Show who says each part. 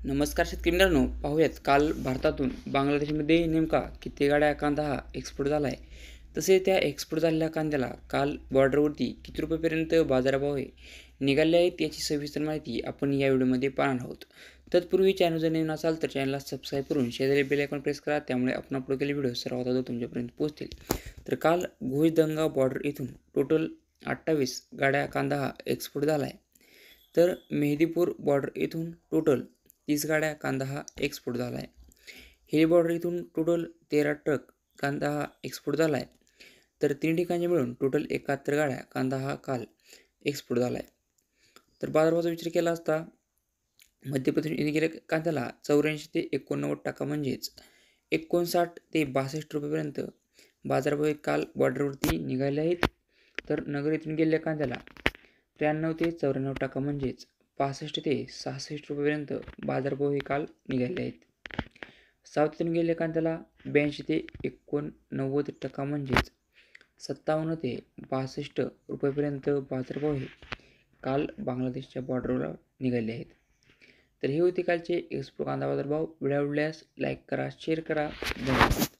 Speaker 1: नमस्कार शेतकरी मित्रांनो, पाहूयात काल भारतातून बांगलादेशमध्ये नेमका किती गाड्या कांदा हा एक्सपोर्ट झाला आहे. तसे त्या एक्सपोर्ट झालेल्या कांद्याला काल बॉर्डरवरती किती रुपयेपर्यंत बाजारभाव आहे निघाले आहेत याची सविस्तर माहिती आपण या व्हिडिओमध्ये पाहणार आहोत. तत्पूर्वी चॅनल जर नवीन असाल तर चॅनलला सबस्क्राईब करून शेजारी बेल आयकॉन प्रेस करा, त्यामुळे आपण अपलोड केलेले व्हिडिओ सर्वात अगोदर तुमच्यापर्यंत पोहोचतील. तर काल घोषदंगा बॉर्डर इथून टोटल 28 गाड्या कांदा हा एक्सपोर्ट झाला आहे. तर मेहदीपूर बॉर्डर इथून टोटल 30 गाड्या कांदा हा एक्सपोर्ट झाला आहे. हिल बॉर्डर इथून टोटल 13 ट्रक कांदा हा एक्सपोर्ट झाला आहे. तर 3 ठिकाणी मिळून टोटल 71 गाड्या कांदा हा काल एक्सपोर्ट झाला आहे. तर बाजारभावाचा विचार केला असता मध्य प्रदेश येथे गेल्या कांद्याला 84 ते 89% म्हणजेच 59 ते 62 रुपयेपर्यंत बाजारभाव काल बॉर्डरवरती निघाले आहेत. तर नगर येथून गेलेल्या कांद्याला 93 ते 94% म्हणजेच 65 ते 66 रुपयेपर्यंत बाजारभाव हे काल निघाले आहेत. साऊथ येथून गेलेल्या कांद्याला 82 ते 89% म्हणजेच 57 ते 62 रुपयेपर्यंत बाजारभाव हे काल बांगलादेशच्या बॉर्डरवर निघाले आहेत. तर हे होते कालचे एक्सपोर्ट कांदा बाजारभाव. व्हिडिओ आवडल्यास लाईक करा, शेअर करा. धन्यवाद.